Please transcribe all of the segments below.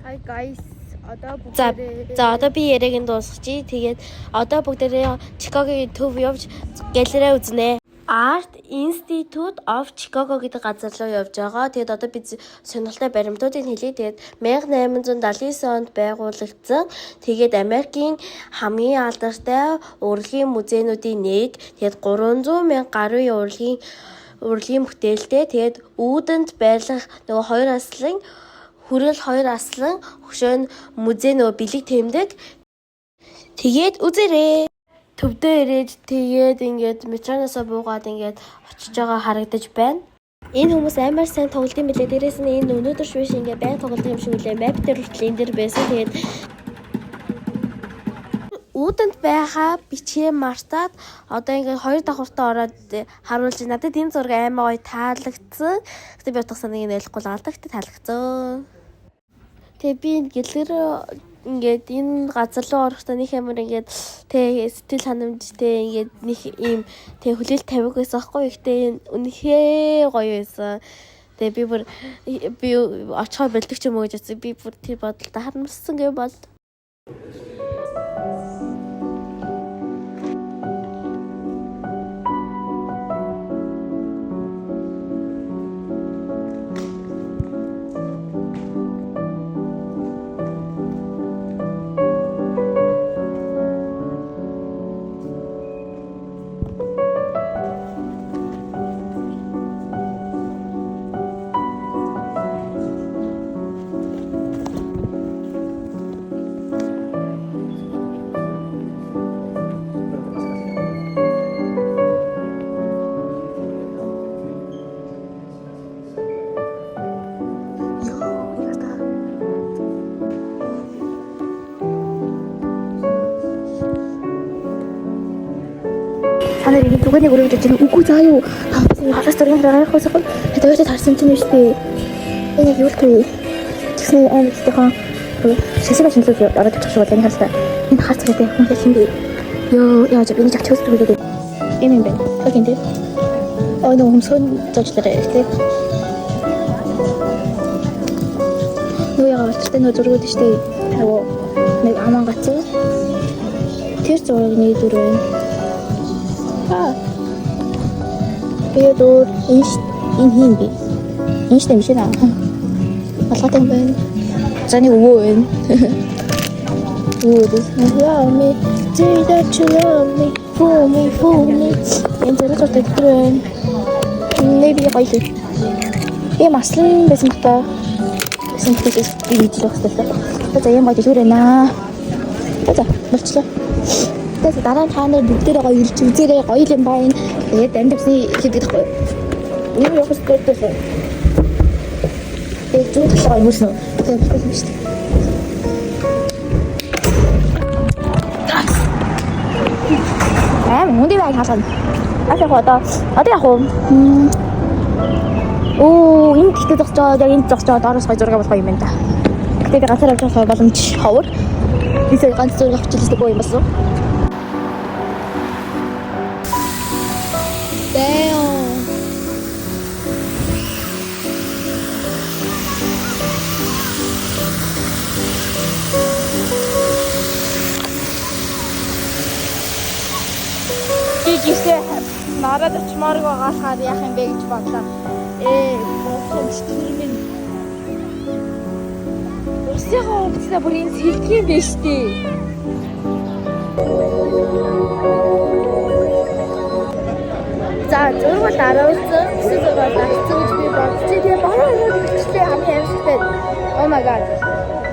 Hi guys. За одоо би яриаг нь дуусгачих. Тэгээд одоо бүгдээрээ Чикагогийн төв явж галерей үзнэ. Art Institute of Chicago гэдэг газар руу явж байгаа. Тэгээд одоо би сонирхолтой баримтуудыг хэлье. Тэгээд 1879 онд байгуулагдсан. Тэгээд Америкийн хамгийн алдартай урлагийн музейнуудын нэг. Тэгээд 300 мянга гаруй урлагийн бүтээлтэй. Тэгээд үүдэнд байрлах нөгөө хоёр аслан хүрэл хоёр аслан хөшөө музей нөгөө бэлэг тэмдэг. Тэгээд үзээрэй. Төвдөө ирээд тэгээд ингээд метроноосоо буугаад ингээд очиж байгаа харагдаж байна. Энэ хүмүүс амар сайн тоглолт юм билээ. Дээрээс нь энэ өнөөдөр швиш ингээд байн тоглолт юм шиг үлээ. Map дээр хүртэл энэ дэр байсан. Тэгээд үүдэнд байхаа бичээ мартаад одоо ингээд хоёр давхуртаа ороод харуулж надад энэ зураг аймаа гоё таалагдсан. Гэтэ би утга санааг нь ойлгохгүй л алдагт таалагдсан. Тэгээ би гэлэр ингээд энэ газар руу орохдоо нэг амар ингээд сэтгэл ханамжтай ингээд нэг ийм хүлээл тавиг байсан аахгүй. Гэхдээ энэ үнэхээр гоё байсан. Тэгээ би очихоор бэлдэх юм уу гэж бодсон. Би бүр тэр бодолтой харамссан гэж бод. Санаа нэг дугааныг өргөж чинь үгүй заа юу. Хагас дөрөв дараах байсан. Хэдүүлээ тарсан чинь шүү дээ. Энэ юу вэ? Тэгсэн амар ихтэйхэн шашиг шинжлүүлж ороод очих шиг байна хаалта. Энэ хаац гэдэг хүн хэлсэн би. Йоо яаж би нэг ачаас түгэлээ. Энэ юм байна. Окей дээ. Нэг өмсөн зочлоо ихтэй. Нууяа орчтой нөө зургууд шүү дээ. Тавуу нэг аман гацсан. Тэр зураг нэг дөрөв. Тэгээд энэ хин би. Энэ ч юм шиг наа. Алгаатай байна. Заны өвөө байна. Өвөө яа ми зэйдэ чулами фуми. Энэ зэрэг төтөрөн. Нэби гоё. Би маслан байсан та. Синтез видео хэвчээ. За юм гоё зүрэнаа. За болчихлоо. Тэгээд дараа нь та нар бүгдээрээ гоё ирж үзээрэй, гоё юм байна. Тэгээд амьдсны хийдэг байхгүй. Юу явах хэрэгтэй вэ? Тэгээд зүг гоё мөрсөн. Тэгээд болох юм шүү дээ. Мөнди бай хаасан. Одоо яг уу. Энэ гэхдээ зогсоод яг энэ зогсоод ороос гоё зураг болох юм байна да. Тэгээд газар авч байгаа боломж ховор. Бисээ ганц зураг авчихлаа гоё юм басна. Гişээ нараад очмоор гаалахаар яах юм бэ гэж бодлоо. Бохомч төрмөн. Усяга уцаа бүр энэ сэлдэг юм биш үү? За зураг бол аруулсан, эсвэл зураг авсан гэж би бодчих. Тэгээ бараа өрөөд ихчлээ хамгийн амжилттай. Oh my god.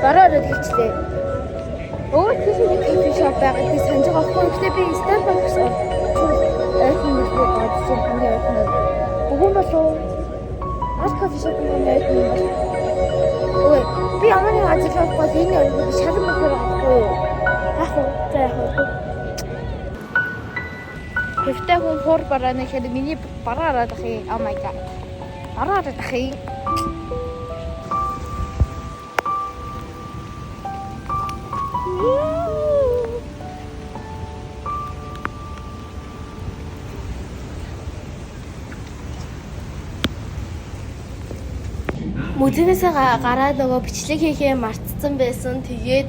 Бараа өрөөд ихчлээ. Тийш нэг кофе шоп байгаа. Би санаж байгаа хгүй. Гэтэ би Starbucks айхын нэг бодсон хамгийн айхын. Бүгэн болов. Ар кофе шоп нэг айхын. Ой, би аманы ажиллахгүй энэ шалан мөхөр авахгүй юу? Яг уу, за яг уу. Хэвтэй хүн хор бараа нэхэд миний бараа араад ахи. Oh my god. Бараа араад ахи. музейнээсээ гараад нөгөө бичлэг хийхээ мартсан байсан. Тэгээд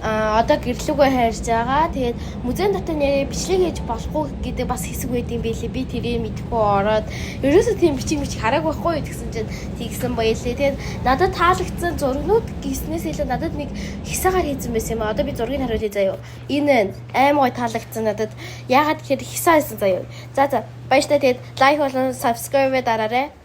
одоо гэрлүүгөө хайрж байгаа. Тэгээд музейн дотор нэрээ бичлэг хийж болохгүй гэдэг бас хэсэг байд юм байлээ. Би тэрийг мэдэхгүй ороод ерөөсөө тийм бичиг хараагүй байхгүй гэсэн чинь тэгсэн баялээ. Тэгээд надад таалагдсан зургнууд гиснээс илүү надад нэг хисаагаар хийсэн байсан юм аа. Одоо би зургийг харуулъя заяа. Энэ аймаг таалагдсан надад. Яагаад гэхээр хисаа хийсэн заяа. За баяртай. Тэгээд лайк болон subscribe дараарай.